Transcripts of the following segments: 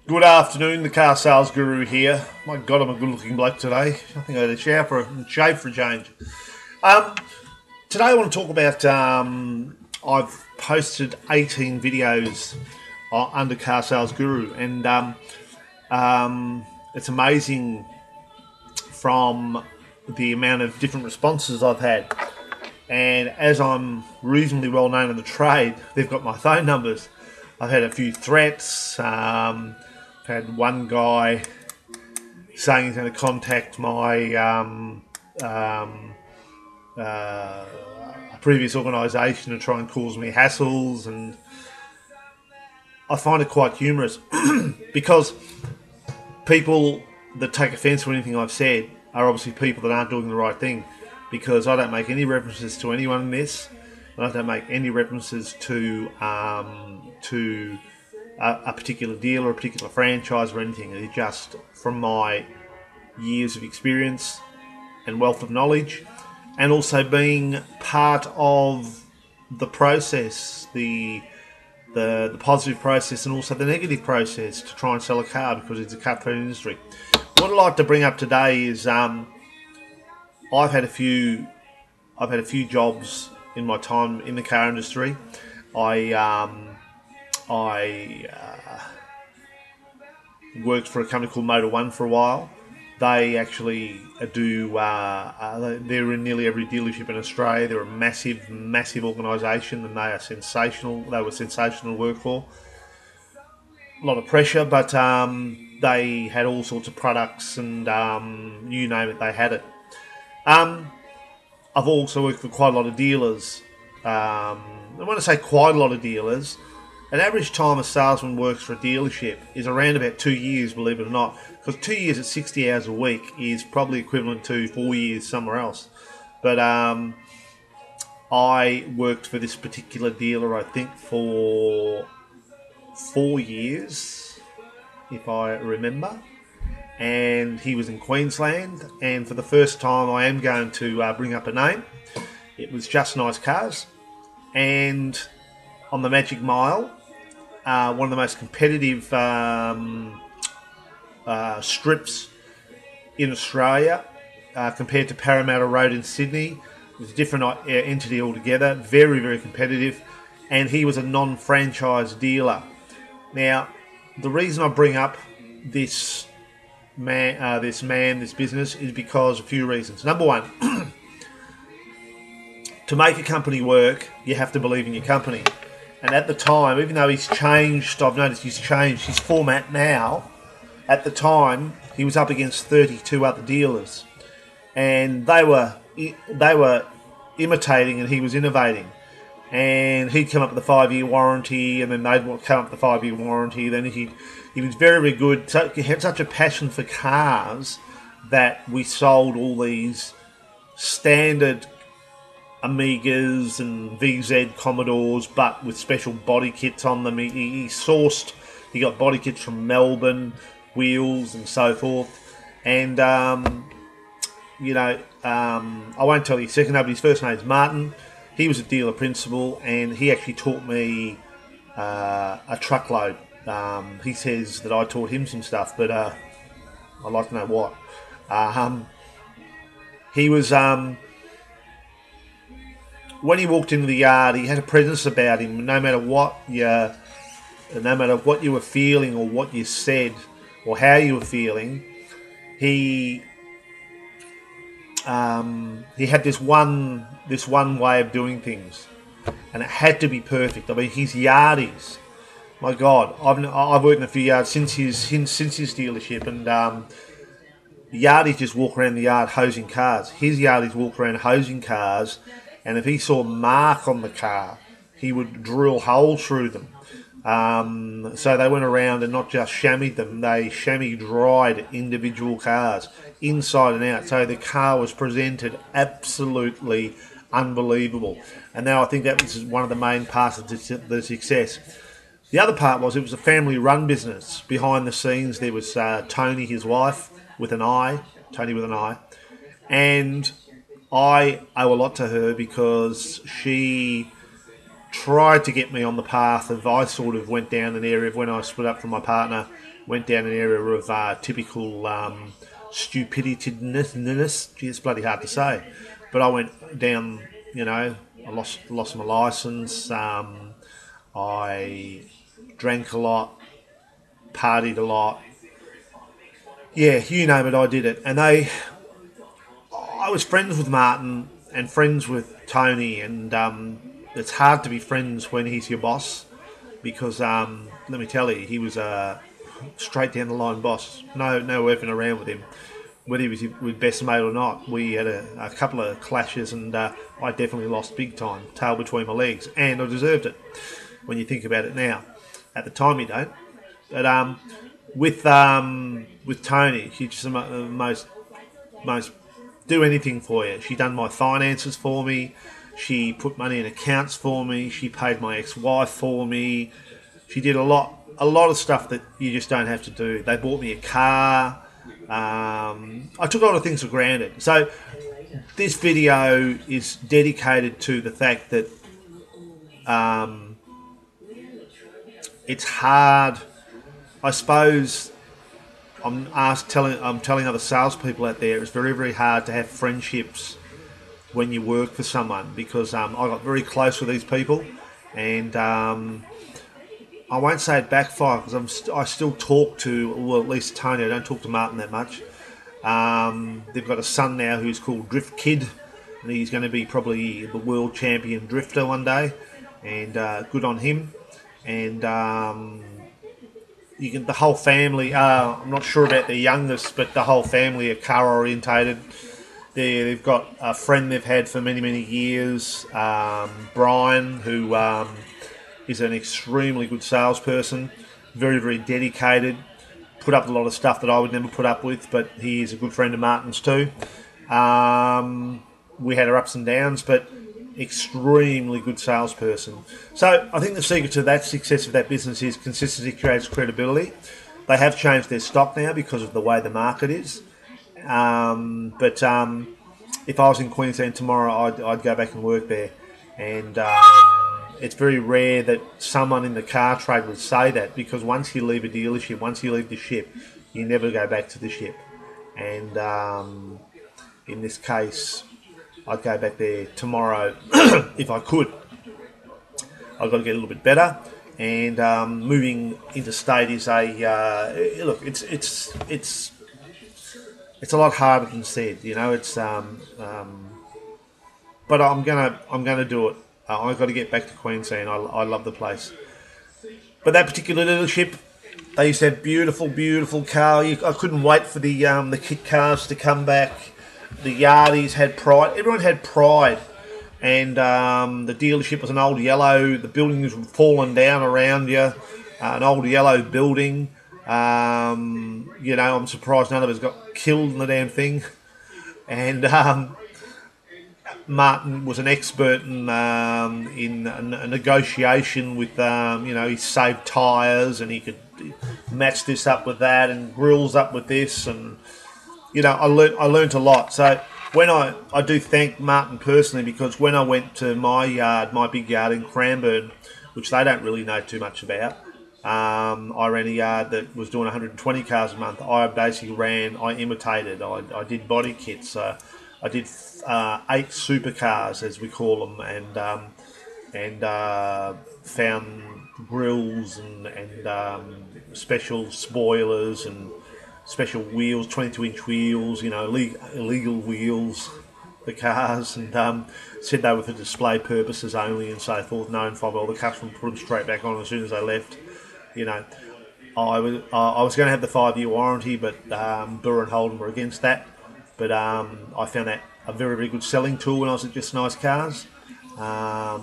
Good afternoon, the car sales guru here. My God, I'm a good-looking bloke today. I think I had a shave for a change. Um, Today I want to talk about. I've posted 18 videos under Car Sales Guru, and it's amazing from the amount of different responses I've had. And as I'm reasonably well known in the trade, they've got my phone numbers. I've had a few threats. I've had one guy saying he's going to contact my previous organisation to try and cause me hassles, and I find it quite humorous because people that take offence to anything I've said are obviously people that aren't doing the right thing, because I don't make any references to anyone in this, and I don't make any references to a particular deal or a particular franchise or anything. It's just from my years of experience and wealth of knowledge, and also being part of the process, the positive process and also the negative process to try and sell a car, because it's a cutthroat industry. What I'd like to bring up today is I've had a few jobs in my time in the car industry. I worked for a company called Motor One for a while. They actually do. They're in nearly every dealership in Australia. They're a massive, massive organisation, and they are sensational. They were sensational to work for. A lot of pressure, but they had all sorts of products, and you name it, they had it. I've also worked for quite a lot of dealers. And when I say quite a lot of dealers, an average time a salesman works for a dealership is around about 2 years, believe it or not. Because 2 years at 60 hours a week is probably equivalent to 4 years somewhere else. But I worked for this particular dealer, I think, for 4 years, if I remember. And he was in Queensland. And for the first time, I am going to bring up a name. It was Just Nice Cars. And on the Magic Mile, one of the most competitive strips in Australia, compared to Parramatta Road in Sydney. It was a different entity altogether, very, very competitive, and he was a non-franchise dealer. Now, the reason I bring up this business, is because a few reasons. Number one, to make a company work, you have to believe in your company. And at the time, even though he's changed, I've noticed he's changed his format now. At the time, he was up against 32 other dealers, and they were imitating, and he was innovating. And he'd come up with a 5-year warranty, and then they'd come up with a 5-year warranty. Then he was very, very good. So he had such a passion for cars that we sold all these standard Amigas and VZ Commodores, but with special body kits on them. He got body kits from Melbourne, wheels and so forth. And, I won't tell you his second name, but his first name is Martin. He was a dealer principal, and he actually taught me a truckload. He says that I taught him some stuff, but I'd like to know what. He was... when he walked into the yard, he had a presence about him. No matter what you were feeling, or what you said, or how you were feeling, he had this one way of doing things, and it had to be perfect. I mean, his yardies, my God, I've worked in a few yards since his dealership, and the yardies just walk around the yard hosing cars. His yardies walk around hosing cars. And if he saw a mark on the car, he would drill holes through them. So they went around and not just chamoised them, they chamois dried individual cars, inside and out. So the car was presented absolutely unbelievable. And now I think that was one of the main parts of the success. The other part was, it was a family-run business. Behind the scenes, there was Toni, his wife, with an I, Toni with an I. And I owe a lot to her, because she tried to get me on the path of, I sort of went down an area of, when I split up from my partner, went down an area of typical stupidity-ness. Gee, it's bloody hard to say. But I went down, I lost my licence. I drank a lot, partied a lot. Yeah, you name it, I did it. And I was friends with Martin and friends with Toni, and it's hard to be friends when he's your boss, because let me tell you, he was a straight down the line boss. No effing around with him, whether he was with best mate or not. We had a couple of clashes, and I definitely lost big time, tail between my legs, and I deserved it when you think about it now. At the time, you don't. But with Toni, she's just the most do anything for you. She done my finances for me. She put money in accounts for me. She paid my ex-wife for me. She did a lot of stuff that you just don't have to do. They bought me a car. I took a lot of things for granted. So this video is dedicated to the fact that it's hard. I suppose I'm telling other salespeople out there, it's very, very hard to have friendships when you work for someone, because I got very close with these people, and I won't say it backfired, because I still talk to, well, at least Toni. I don't talk to Martin that much. They've got a son now who's called Drift Kid, and he's going to be probably the world champion drifter one day, and good on him. And the whole family, I'm not sure about the youngest, but the whole family are car orientated. They've got a friend they've had for many, many years, Brian, who is an extremely good salesperson, very, very dedicated, put up a lot of stuff that I would never put up with, but he is a good friend of Martin's too. We had our ups and downs, but extremely good salesperson. So I think the secret to that success of that business is consistency creates credibility. They have changed their stock now because of the way the market is. But if I was in Queensland tomorrow, I'd go back and work there. And it's very rare that someone in the car trade would say that, because once you leave a dealership, once you leave the ship, you never go back to the ship. And in this case, I'd go back there tomorrow if I could. I've got to get a little bit better, and moving interstate is a look. It's a lot harder than said, It's but I'm gonna do it. I've got to get back to Queensland. I love the place. But that particular dealership, they used to have beautiful, beautiful car. I couldn't wait for the kit cars to come back. The Yardies had pride. Everyone had pride. And the dealership was an old yellow. The buildings were falling down around you. An old yellow building. I'm surprised none of us got killed in the damn thing. And Martin was an expert in a negotiation with, he saved tyres, and he could match this up with that, and grills up with this, and I learnt a lot. So when I do thank Martin personally, because when I went to my big yard in Cranbourne, which they don't really know too much about, I ran a yard that was doing 120 cars a month. I imitated. I did body kits. I did 8 supercars, as we call them, and found grills and special spoilers and special wheels, 22-inch wheels, illegal wheels, the cars, and said they were for display purposes only and so forth. Known for well, the customer put them straight back on as soon as they left. I was going to have the 5-year warranty, but Burr and Holden were against that. But I found that a very, very good selling tool when I was at Just Nice Cars. But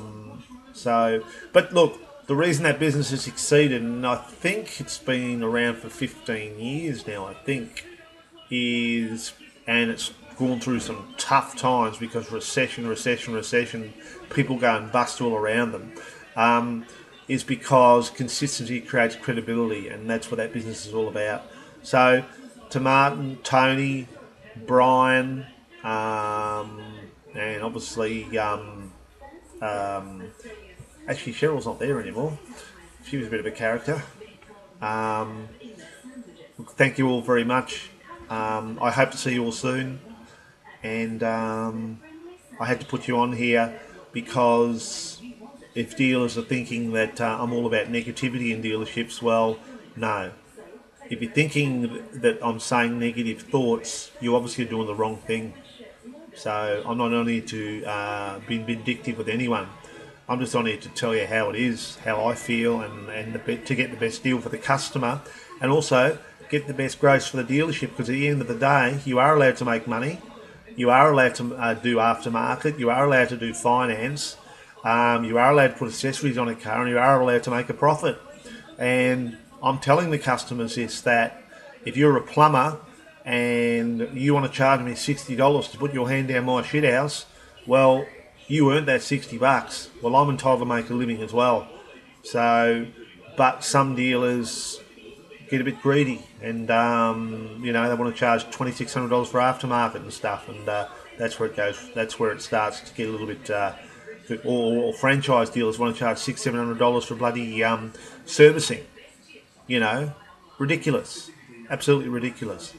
look, the reason that business has succeeded, and I think it's been around for 15 years now, and it's gone through some tough times because recession, people go and bust all around them, is because consistency creates credibility, and that's what that business is all about. So to Martin, Toni, Brian, and obviously Actually, Cheryl's not there anymore. She was a bit of a character. Thank you all very much. I hope to see you all soon. And I had to put you on here because if dealers are thinking that I'm all about negativity in dealerships, well, no. If you're thinking that I'm saying negative thoughts, you obviously are doing the wrong thing. So I'm not on here to be vindictive with anyone. I'm just on here to tell you how it is, how I feel, and to get the best deal for the customer, and also get the best gross for the dealership, because at the end of the day, you are allowed to make money. You are allowed to do aftermarket. You are allowed to do finance. You are allowed to put accessories on a car, and you are allowed to make a profit. And I'm telling the customers this, that if you're a plumber and you want to charge me $60 to put your hand down my shit house, well, you earned that $60. Well, I'm entitled to make a living as well. So, but some dealers get a bit greedy, and you know, they want to charge $2,600 for aftermarket and stuff, and that's where it goes. That's where it starts to get a little bit. Or franchise dealers want to charge $600-700 for bloody servicing. You know, ridiculous, absolutely ridiculous.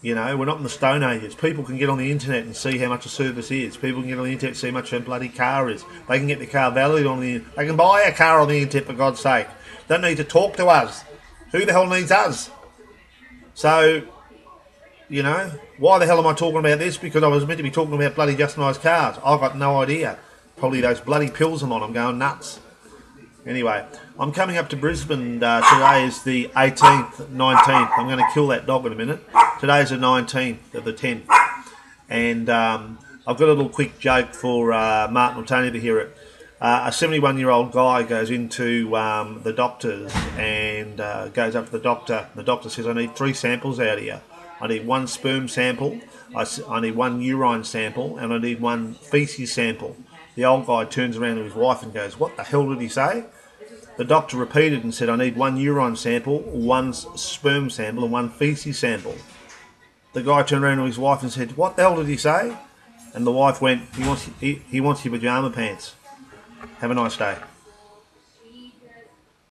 You know, we're not in the Stone Ages. People can get on the internet and see how much a service is. People can get on the internet and see how much a bloody car is. They can get the car valued on the. They can buy a car on the internet, for God's sake. Don't need to talk to us. Who the hell needs us? So, you know, why the hell am I talking about this? Because I was meant to be talking about bloody just nice cars. I've got no idea. Probably those bloody pills I'm on. I'm going nuts. Anyway, I'm coming up to Brisbane. Today is the 18th, 19th. I'm going to kill that dog in a minute. Today's the 19th of the 10th. And I've got a little quick joke for Martin and Toni to hear it. A 71-year-old guy goes into the doctor's and goes up to the doctor. The doctor says, I need 3 samples out of you. I need 1 sperm sample, I need 1 urine sample, and I need 1 faeces sample. The old guy turns around to his wife and goes, what the hell did he say? The doctor repeated and said, I need 1 urine sample, 1 sperm sample, and 1 faeces sample. The guy turned around to his wife and said, what the hell did he say? And the wife went, he wants your pyjama pants. Have a nice day.